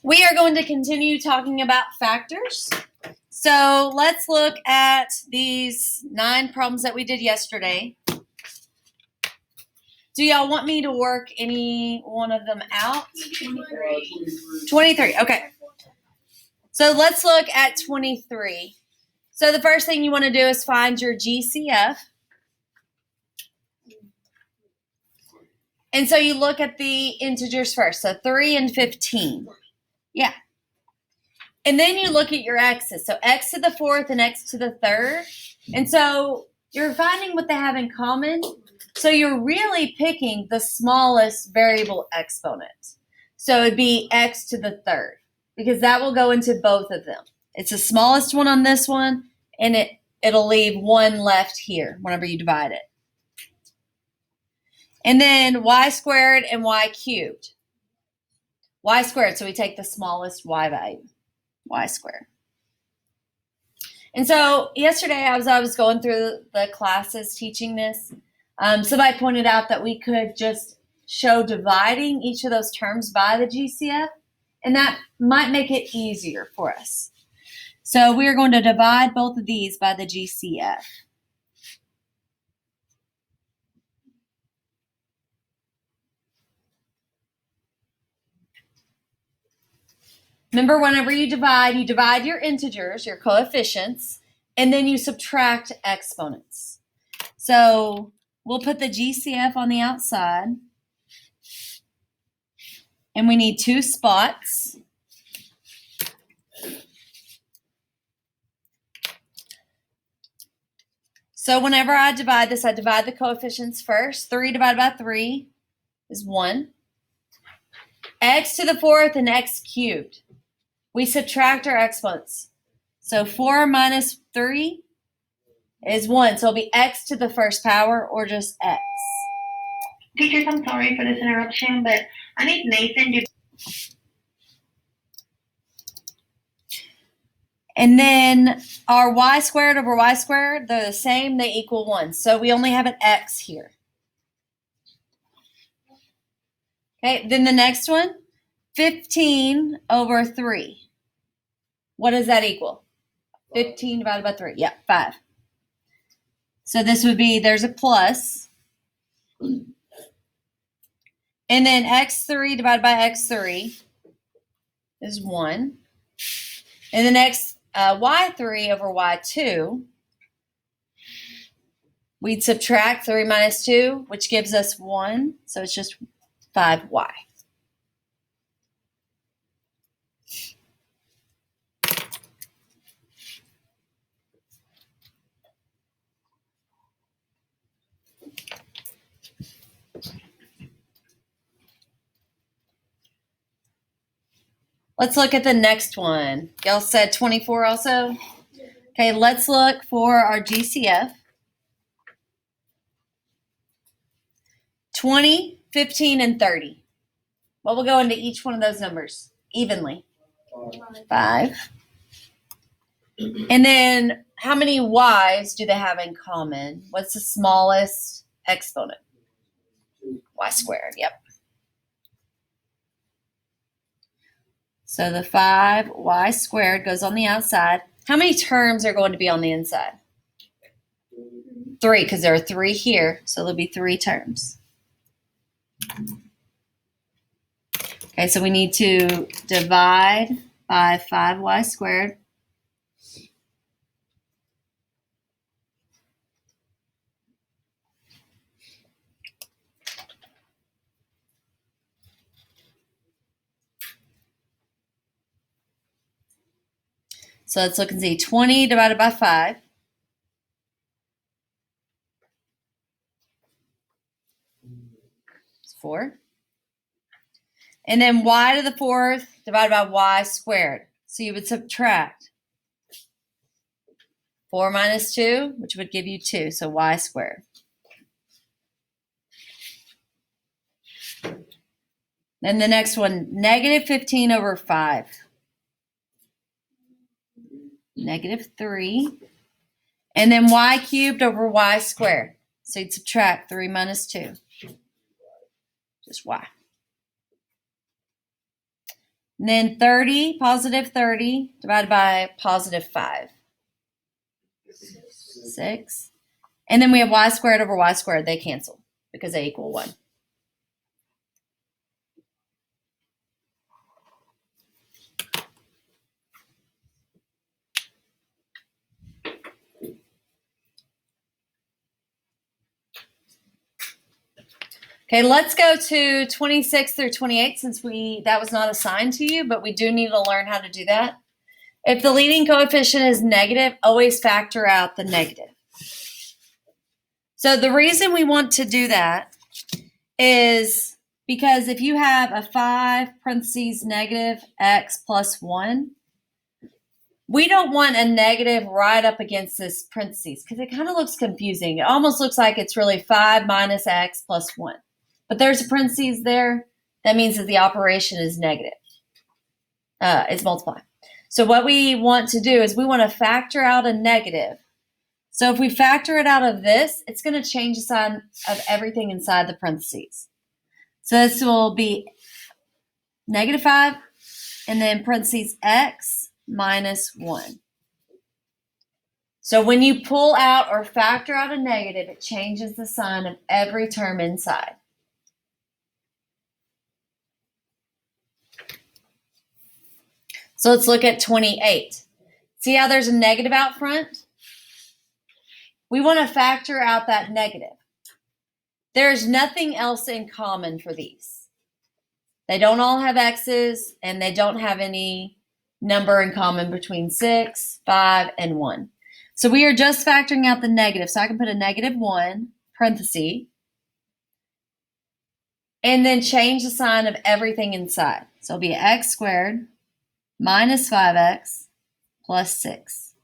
We are going to continue talking about factors. So let's look at these 9 problems that we did yesterday. Do y'all want me to work any one of them out? 23. Okay. So let's look at 23. So the first thing you want to do is find your GCF. And so you look at the integers first. So 3 and 15. Yeah. And then you look at your x's. So x to the 4th and x to the 3rd. And so you're finding what they have in common. So you're really picking the smallest variable exponent. So it'd be x to the 3rd because that will go into both of them. It's the smallest one on this one, and it'll leave 1 left here whenever you divide it. And then y squared and y cubed. Y squared, so we take the smallest y value, y squared. And so yesterday as I was going through the classes teaching this, somebody pointed out that we could just show dividing each of those terms by the GCF, and that might make it easier for us. So we are going to divide both of these by the GCF. Remember, whenever you divide your integers, your coefficients, and then you subtract exponents. So we'll put the GCF on the outside. And we need 2 spots. So whenever I divide this, I divide the coefficients first. 3 divided by 3 is 1. X to the 4th and x cubed. We subtract our exponents. So 4 minus 3 is 1. So it'll be x to the 1st power or just x. Teachers, I'm sorry for this interruption, but I need Nathan to... And then our y squared over y squared, they're the same. They equal 1. So we only have an x here. Okay, then the next one, 15 over 3. What does that equal? 15 divided by 3. Yeah, 5. So this would be, there's a plus. And then x3 divided by x3 is 1. And the next y3 over y2, we'd subtract 3 minus 2, which gives us 1. So it's just 5y. Let's look at the next one. Y'all said 24 also? Okay, let's look for our GCF. 20, 15, and 30. What will go into each one of those numbers evenly? 5. And then how many y's do they have in common? What's the smallest exponent? Y squared, yep. So the 5y squared goes on the outside. How many terms are going to be on the inside? 3, because there are 3 here, so there'll be 3 terms. Okay, so we need to divide by 5y squared. So let's look and see. 20 divided by 5. It's 4. And then y to the 4th divided by y squared. So you would subtract 4 minus 2, which would give you 2. So y squared. Then the next one, negative 15 over 5. Negative 3. And then y cubed over y squared. So you'd subtract 3 minus 2. Just y. And then 30, positive 30, divided by positive 5. 6. And then we have y squared over y squared. They cancel because they equal 1. Okay, let's go to 26 through 28 since that was not assigned to you, but we do need to learn how to do that. If the leading coefficient is negative, always factor out the negative. So the reason we want to do that is because if you have a 5 parentheses negative x plus 1, we don't want a negative right up against this parentheses because it kind of looks confusing. It almost looks like it's really 5 minus x plus 1. But there's a parentheses there. That means that the operation is negative. It's multiply. So what we want to do is we want to factor out a negative. So if we factor it out of this, it's going to change the sign of everything inside the parentheses. So this will be negative 5 and then parentheses x minus 1. So when you pull out or factor out a negative, it changes the sign of every term inside. So let's look at 28. See how there's a negative out front? We want to factor out that negative. There's nothing else in common for these. They don't all have x's, and they don't have any number in common between 6, 5, and 1. So we are just factoring out the negative. So I can put a negative 1, parenthesis, and then change the sign of everything inside. So it'll be x squared minus 5x plus 6.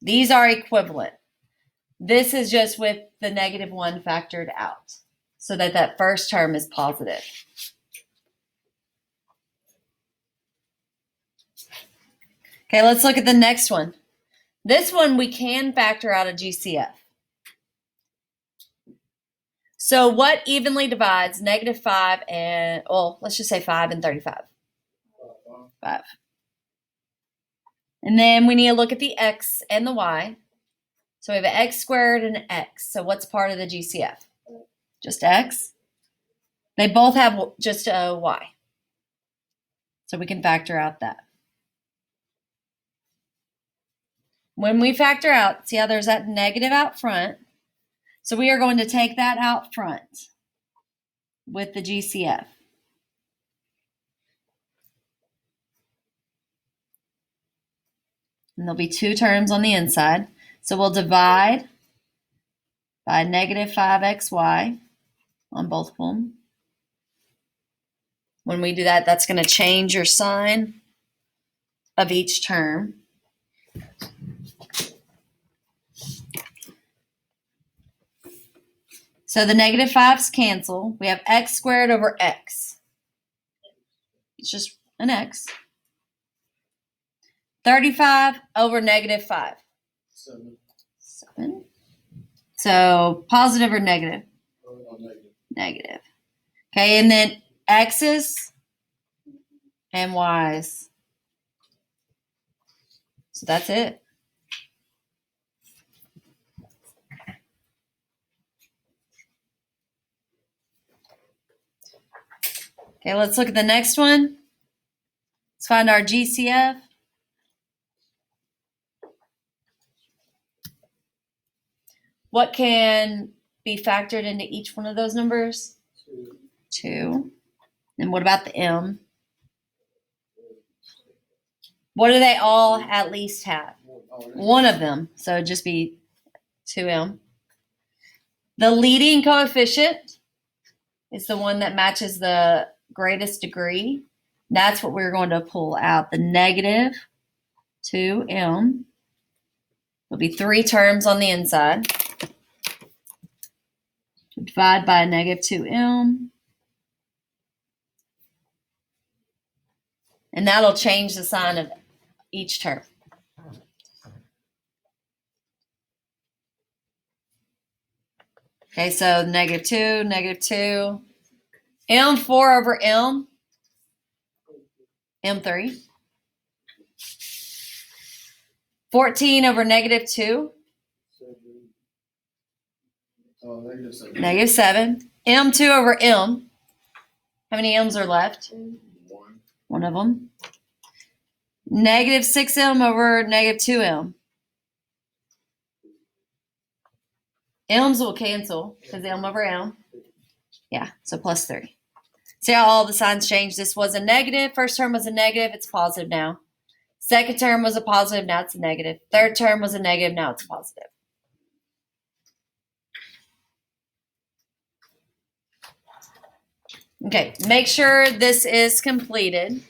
These are equivalent. This is just with the negative 1 factored out so that that first term is positive. Okay, let's look at the next one. This one we can factor out a GCF. So what evenly divides negative 5 and, well, let's just say 5 and 35? 5. And then we need to look at the x and the y. So we have an x squared and an x. So what's part of the GCF? Just x. They both have just a y. So we can factor out that. When we factor out, see how there's that negative out front? So we are going to take that out front with the GCF. And there'll be 2 terms on the inside. So we'll divide by negative 5xy on both of them. When we do that, that's going to change your sign of each term. So the negative 5's cancel. We have x squared over x. It's just an x. 35 over negative 5. 7. So positive or negative? Negative. Okay, and then x's and y's. So that's it. Okay, let's look at the next one. Let's find our GCF. What can be factored into each one of those numbers? 2. And what about the m? What do they all at least have? One of them. So it'd just be 2m. The leading coefficient is the one that matches the greatest degree. That's what we're going to pull out. The negative 2m. There'll be 3 terms on the inside. Divide by negative 2m. And that'll change the sign of each term. Okay, so negative 2, negative 2. M4 over M. M3. 14 over negative 2. Negative 7. M2 over M. How many M's are left? One of them. Negative 6M over negative 2M. M's will cancel because M over M. Yeah, so plus 3. See how all the signs change? This was a negative. First term was a negative. It's positive now. Second term was a positive. Now it's a negative. Third term was a negative. Now it's a positive. Okay, make sure this is completed.